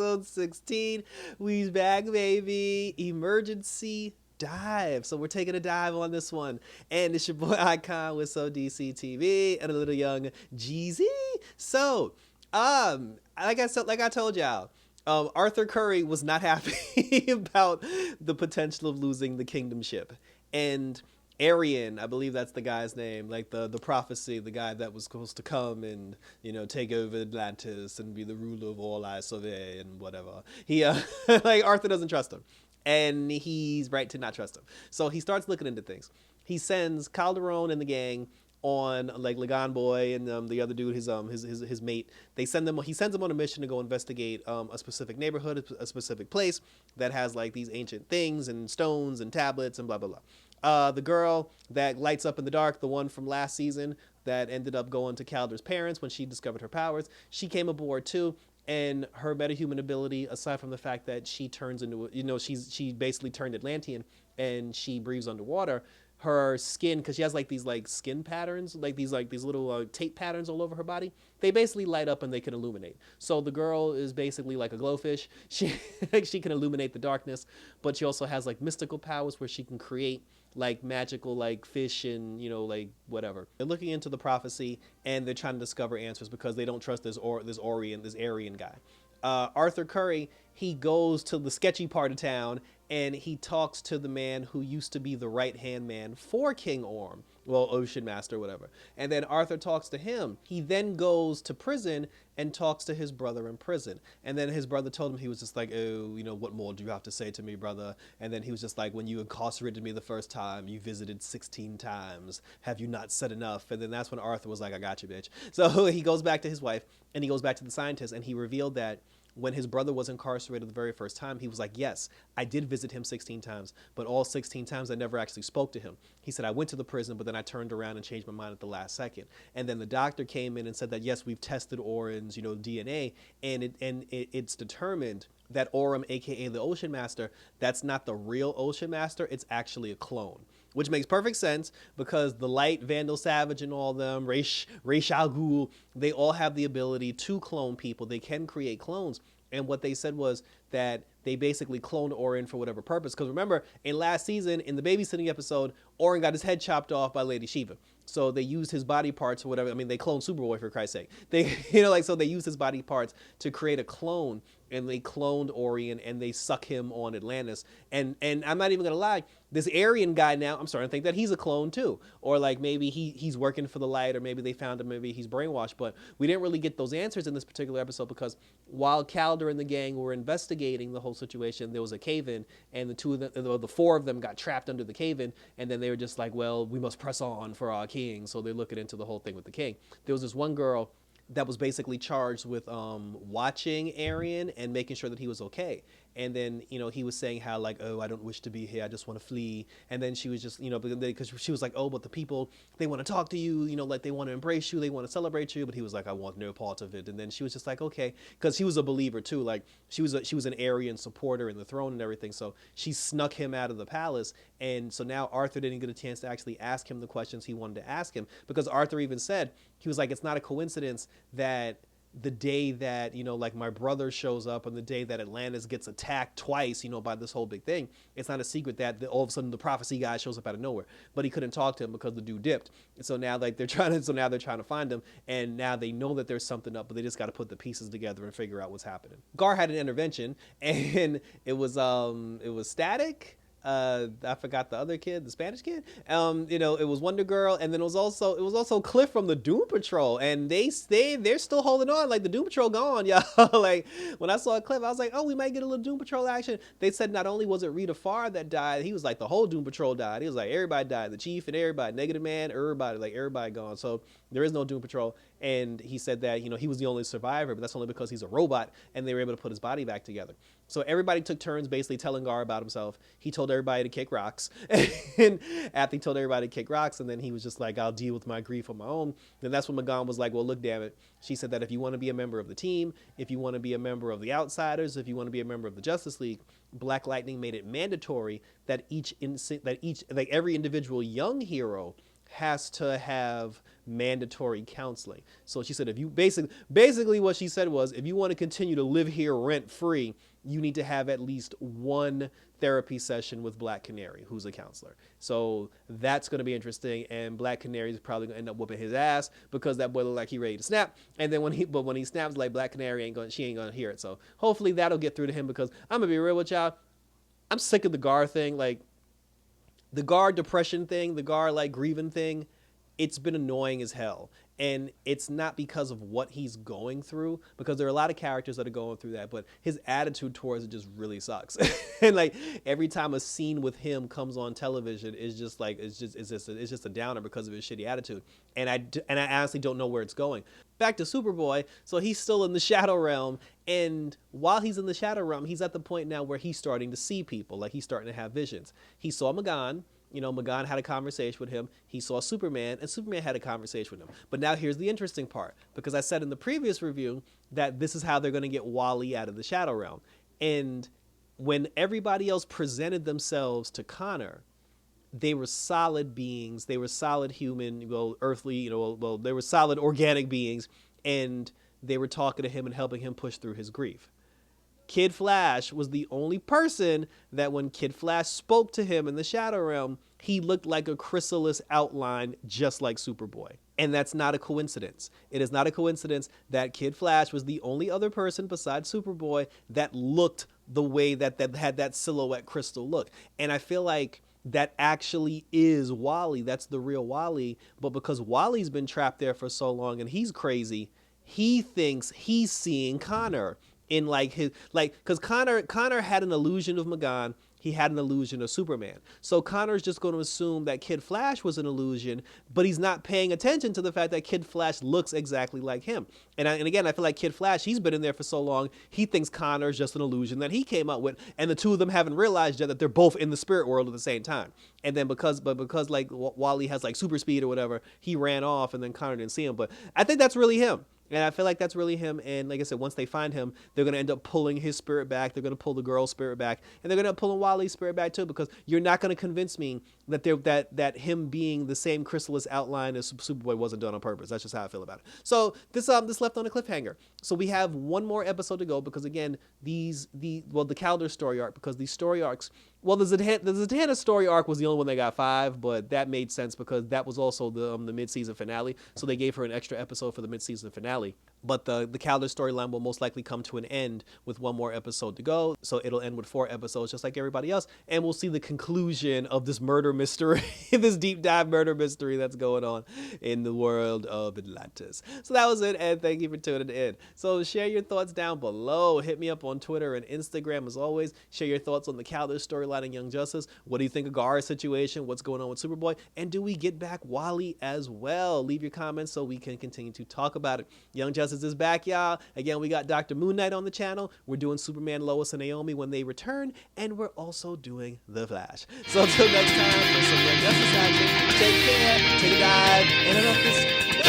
episode 16. We's back, baby. Emergency dive. So we're taking a dive on this one. And it's your boy Icon with So DC TV and a little young Jeezy. So, like I told y'all, Arthur Curry was not happy about the potential of losing the kingdomship. And Arian, I believe that's the guy's name, like the prophecy, the guy that was supposed to come and take over Atlantis and be the ruler of all I survey and whatever. He like Arthur doesn't trust him, and he's right to not trust him. So he starts looking into things. He sends Calderon and the gang on like Lagan Boy and the other dude, his mate. They send them. He sends them on a mission to go investigate a specific neighborhood, a specific place that has like these ancient things and stones and tablets and blah blah blah. The girl that lights up in the dark, the one from last season that ended up going to Caldor's parents when she discovered her powers, she came aboard too. And her metahuman ability, aside from the fact that she turns into, she basically turned Atlantean and she breathes underwater. Her skin, because she has like these like skin patterns, like these little tape patterns all over her body. They basically light up and they can illuminate. So the girl is basically like a glowfish. She can illuminate the darkness, but she also has like mystical powers where she can create like magical like fish and like whatever. They're looking into the prophecy and they're trying to discover answers because they don't trust this Aryan guy. Arthur Curry, he goes to the sketchy part of town and he talks to the man who used to be the right-hand man for King Orm. Well, Ocean Master, whatever. And then Arthur talks to him. He then goes to prison and talks to his brother in prison. And then his brother told him, he was just like, oh, what more do you have to say to me, brother? And then he was just like, when you incarcerated me the first time, you visited 16 times. Have you not said enough? And then that's when Arthur was like, I got you, bitch. So he goes back to his wife and he goes back to the scientist and he revealed that when his brother was incarcerated the very first time, he was like, yes, I did visit him 16 times, but all 16 times I never actually spoke to him. He said, I went to the prison, but then I turned around and changed my mind at the last second. And then the doctor came in and said that, yes, we've tested Orin's, DNA, and it's determined that Orem, aka the Ocean Master, that's not the real Ocean Master, it's actually a clone. Which makes perfect sense because the Light, Vandal Savage, and all them, Ra's al Ghul, they all have the ability to clone people. They can create clones. And what they said was that they basically cloned Orin for whatever purpose. Because remember, in last season, in the babysitting episode, Orin got his head chopped off by Lady Shiva. So they used his body parts or whatever. I mean, they cloned Superboy for Christ's sake. They, so they used his body parts to create a clone, and they cloned Orion and they suck him on Atlantis. And I'm not even gonna lie, this Aryan guy now, I'm starting to think that he's a clone too, or like maybe he's working for the Light, or maybe they found him, maybe he's brainwashed. But we didn't really get those answers in this particular episode because while Caldor and the gang were investigating the whole situation, there was a cave-in, and the four of them got trapped under the cave-in, and then they were just like, well, we must press on for our king. So they're looking into the whole thing with the king. There was this one girl that was basically charged with watching Arian and making sure that he was okay. And then, he was saying how like, oh, I don't wish to be here. I just want to flee. And then she was just, because she was like, oh, but the people, they want to talk to you, like they want to embrace you. They want to celebrate you. But he was like, I want no part of it. And then she was just like, okay, because he was a believer too. Like she was an Aryan supporter in the throne and everything. So she snuck him out of the palace. And so now Arthur didn't get a chance to actually ask him the questions he wanted to ask him, because Arthur even said, he was like, it's not a coincidence that the day that, like my brother shows up and the day that Atlantis gets attacked twice, by this whole big thing, it's not a secret that all of a sudden the prophecy guy shows up out of nowhere. But he couldn't talk to him because the dude dipped. And so now they're trying to find him, and now they know that there's something up, but they just got to put the pieces together and figure out what's happening. Gar had an intervention, and it was Static. I forgot the other kid, the Spanish kid. It was Wonder Girl, and then it was also Cliff from the Doom Patrol, and they're still holding on. Like the Doom Patrol gone, y'all. Like when I saw Cliff, I was like, oh, we might get a little Doom Patrol action. They said not only was it Rita Farr that died, he was like the whole Doom Patrol died. He was like everybody died, the Chief and everybody, Negative Man, everybody gone. So there is no Doom Patrol. And he said that, he was the only survivor, but that's only because he's a robot, and they were able to put his body back together. So everybody took turns basically telling Gar about himself. He told everybody to kick rocks. And after he told everybody to kick rocks, and then he was just like, I'll deal with my grief on my own. Then that's when Magan was like, well, look, damn it. She said that if you want to be a member of the team, if you want to be a member of the Outsiders, if you want to be a member of the Justice League, Black Lightning made it mandatory that every individual young hero has to have mandatory counseling. So she said, if you basically what she said was, if you want to continue to live here rent free, you need to have at least one therapy session with Black Canary, who's a counselor. So that's going to be interesting. And Black Canary is probably going to end up whooping his ass because that boy looked like he ready to snap. And then when he snaps, like Black Canary ain't going to hear it. So hopefully that'll get through to him, because I'm going to be real with y'all. I'm sick of the Gar thing. Like the Gar depression thing, the Gar like grieving thing. It's been annoying as hell. And it's not because of what he's going through, because there are a lot of characters that are going through that, but his attitude towards it just really sucks. And like every time a scene with him comes on television, it's just like it's just a downer because of his shitty attitude. And I honestly don't know where it's going. Back to Superboy. So he's still in the Shadow Realm, and while he's in the Shadow Realm, he's at the point now where he's starting to see people, like he's starting to have visions. He saw Magan. You know, Magan had a conversation with him. He saw Superman, and Superman had a conversation with him. But now here's the interesting part, because I said in the previous review that this is how they're going to get Wally out of the Shadow Realm. And when everybody else presented themselves to Connor, they were solid beings. They were solid human, well, earthly, they were solid organic beings. And they were talking to him and helping him push through his grief. Kid Flash was the only person that when Kid Flash spoke to him in the Shadow Realm, he looked like a chrysalis outline just like Superboy. And that's not a coincidence. It is not a coincidence that Kid Flash was the only other person besides Superboy that looked the way that had that silhouette crystal look. And I feel like that actually is Wally. That's the real Wally. But because Wally's been trapped there for so long and he's crazy, he thinks he's seeing Connor. In like his because Connor had an illusion of Magan, he had an illusion of Superman. So Connor's just going to assume that Kid Flash was an illusion, but he's not paying attention to the fact that Kid Flash looks exactly like him. And again, I feel like Kid Flash, he's been in there for so long, he thinks Connor's just an illusion that he came up with, and the two of them haven't realized yet that they're both in the spirit world at the same time. And then because like Wally has like super speed or whatever, he ran off, and then Connor didn't see him. But I think that's really him. And I feel like that's really him. And like I said, once they find him, they're going to end up pulling his spirit back. They're going to pull the girl's spirit back. And they're going to end up pulling Wally's spirit back too, because you're not going to convince me that him being the same chrysalis outline as Superboy wasn't done on purpose. That's just how I feel about it. So this left on a cliffhanger. So we have one more episode to go, because again, the Caldor story arc, because these story arcs, well, the Zatanna story arc was the only one that got 5, but that made sense because that was also the mid-season finale. So they gave her an extra episode for the mid-season finale. But the Caldor storyline will most likely come to an end with one more episode to go. So it'll end with 4 episodes, just like everybody else. And we'll see the conclusion of this murder mystery, this deep dive murder mystery that's going on in the world of Atlantis. So that was it, and thank you for tuning in. So share your thoughts down below. Hit me up on Twitter and Instagram as always. Share your thoughts on the Caldor storyline and Young Justice. What do you think of Gar's situation? What's going on with Superboy? And do we get back Wally as well? Leave your comments so we can continue to talk about it. Young Justice is back, y'all. Again, we got Dr. Moon Knight on the channel. We're doing Superman, Lois, and Naomi when they return, and we're also doing The Flash. So until next time, for some Young Justice action, take care, take a dive, and enough this.